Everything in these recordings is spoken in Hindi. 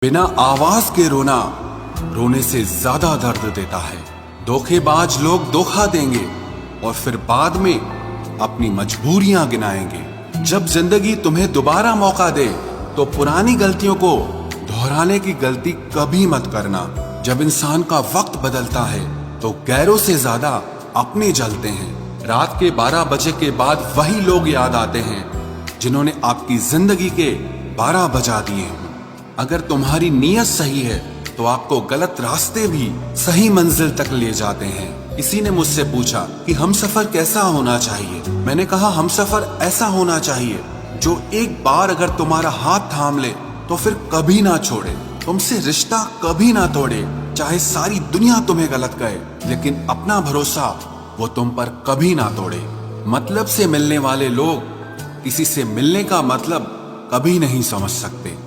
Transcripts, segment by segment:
बिना आवाज के रोना रोने से ज्यादा दर्द देता है। धोखेबाज लोग धोखा देंगे और फिर बाद में अपनी मजबूरियां गिनाएंगे। जब जिंदगी तुम्हें दोबारा मौका दे तो पुरानी गलतियों को दोहराने की गलती कभी मत करना। जब इंसान का वक्त बदलता है तो गैरों से ज्यादा अपने जलते हैं। रात के 12 बजे के बाद वही लोग याद आते हैं जिन्होंने आपकी जिंदगी के 12 बजा दिए हैं। अगर तुम्हारी नीयत सही है तो आपको गलत रास्ते भी सही मंजिल तक ले जाते हैं। किसी ने मुझसे पूछा कि हमसफर कैसा होना चाहिए। मैंने कहा हमसफर ऐसा होना चाहिए जो एक बार अगर तुम्हारा हाथ थाम ले तो फिर कभी ना छोड़े, तुमसे रिश्ता कभी ना तोड़े। चाहे सारी दुनिया तुम्हें गलत कहे लेकिन अपना भरोसा वो तुम पर कभी ना तोड़े। मतलब से मिलने वाले लोग किसी से मिलने का मतलब कभी नहीं समझ सकते।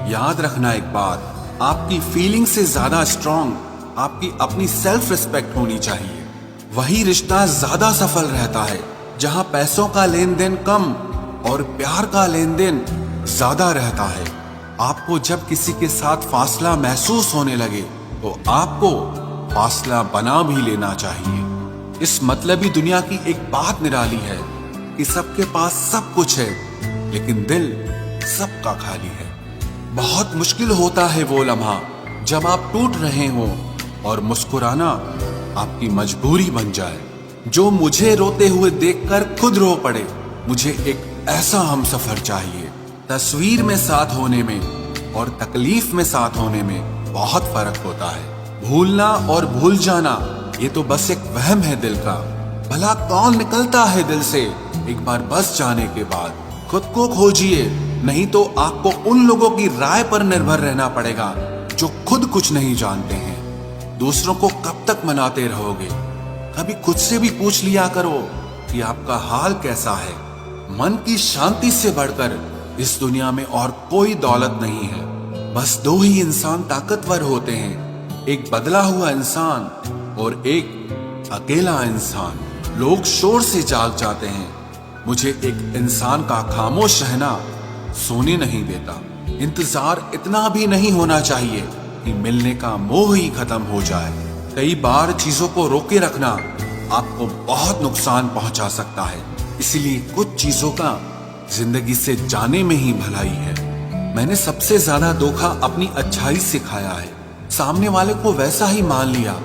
याद रखना एक बात, आपकी फीलिंग से ज्यादा स्ट्रॉन्ग आपकी अपनी सेल्फ रिस्पेक्ट होनी चाहिए। वही रिश्ता ज्यादा सफल रहता है जहां पैसों का लेन देन कम और प्यार का लेन देन ज्यादा रहता है। आपको जब किसी के साथ फासला महसूस होने लगे तो आपको फासला बना भी लेना चाहिए। इस मतलबी दुनिया की एक बात निराली है कि सबके पास सब कुछ है लेकिन दिल सबका खाली है। बहुत मुश्किल होता है वो लम्हा जब आप टूट रहे हो और मुस्कुराना आपकी मजबूरी बन जाए। जो मुझे रोते हुए देखकर खुद रो पड़े। मुझे एक ऐसा हमसफर चाहिए। तस्वीर में साथ होने में और तकलीफ में साथ होने में बहुत फर्क होता है। भूलना और भूल जाना ये तो बस एक वहम है दिल का। भला कौन निकलता है दिल से एक बार बस जाने के बाद। खुद को खोजिए, नहीं तो आपको उन लोगों की राय पर निर्भर रहना पड़ेगा जो खुद कुछ नहीं जानते हैं। दूसरों को कब तक मनाते रहोगे? कभी खुद से भी पूछ लिया करो कि आपका हाल कैसा है। मन की शांति से बढ़कर इस दुनिया में और कोई दौलत नहीं है। बस दो ही इंसान ताकतवर होते हैं, एक बदला हुआ इंसान और एक अकेला इंसान। लोग शोर से जाग जाते हैं, मुझे एक इंसान का खामोश रहना सोने नहीं देता। इंतजार इतना भी नहीं होना चाहिए कि मिलने का मोह ही खत्म हो जाए। कई बार चीजों को रोके रखना आपको बहुत नुकसान पहुंचा सकता है। इसीलिए कुछ चीजों का जिंदगी से जाने में ही भलाई है। मैंने सबसे ज्यादा धोखा अपनी अच्छाई से खाया है। सामने वाले को वैसा ही मान लिया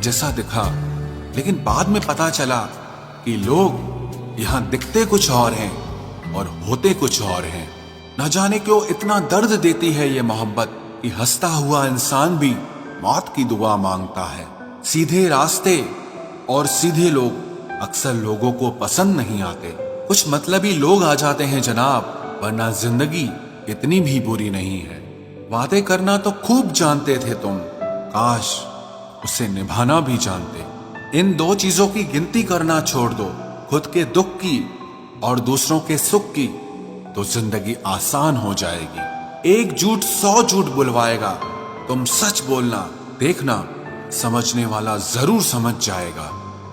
जैसा दिखा, लेकिन बाद में पता चला कि लोग यहाँ दिखते कुछ और हैं और होते कुछ और हैं। न जाने क्यों इतना दर्द देती है ये मोहब्बत कि हंसता हुआ इंसान भी मौत की दुआ मांगता है। सीधे रास्ते और सीधे लोग अक्सर लोगों को पसंद नहीं आते। कुछ मतलबी लोग आ जाते हैं जनाब, वरना जिंदगी इतनी भी बुरी नहीं है। वादे करना तो खूब जानते थे तुम, काश उसे निभाना भी जानते। इन दो चीजों की गिनती करना छोड़ दो, खुद के दुख की और दूसरों के सुख की, तो जिंदगी आसान हो जाएगी। एक झूठ 100 झूठ बुलवाएगा। तुम सच बोलना, देखना समझने वाला जरूर समझ जाएगा।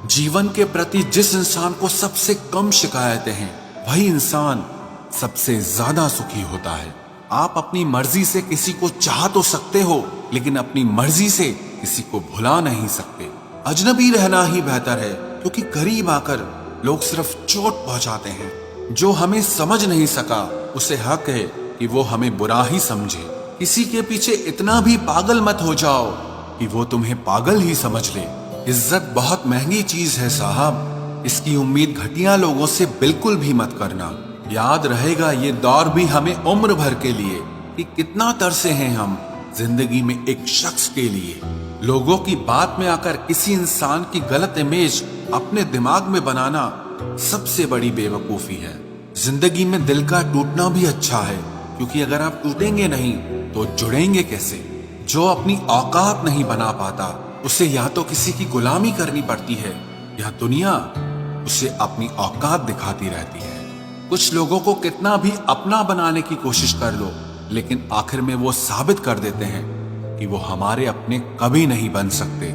जीवन के प्रति जिस इंसान को सबसे कम शिकायतें हैं वही इंसान सबसे ज्यादा सुखी होता है। आप अपनी मर्जी से किसी को चाह तो सकते हो लेकिन अपनी मर्जी से किसी को भुला नहीं सकते। अजनबी रहना ही बेहतर है क्योंकि करीब आकर लोग सिर्फ चोट पहुंचाते हैं। जो हमें समझ नहीं सका उसे हक है कि वो हमें बुरा ही समझे। किसी के पीछे इतना भी पागल मत हो जाओ कि वो तुम्हें पागल ही समझ ले। इज्जत बहुत महंगी चीज है साहब, इसकी उम्मीद घटिया लोगों से बिल्कुल भी मत करना। याद रहेगा ये दौर भी हमें उम्र भर के लिए कि कितना तरसे हैं हम जिंदगी में एक शख्स के लिए। लोगों की बात में आकर किसी इंसान की गलत इमेज अपने दिमाग में बनाना सबसे बड़ी बेवकूफी है। जिंदगी में दिल का टूटना भी अच्छा है क्योंकि अगर आप टूटेंगे नहीं तो जुड़ेंगे कैसे। जो अपनी औकात नहीं बना पाता उसे या तो किसी की गुलामी करनी पड़ती है या दुनिया उसे अपनी औकात दिखाती रहती है। कुछ लोगों को कितना भी अपना बनाने की कोशिश कर लो लेकिन आखिर में वो साबित कर देते हैं कि वो हमारे अपने कभी नहीं बन सकते।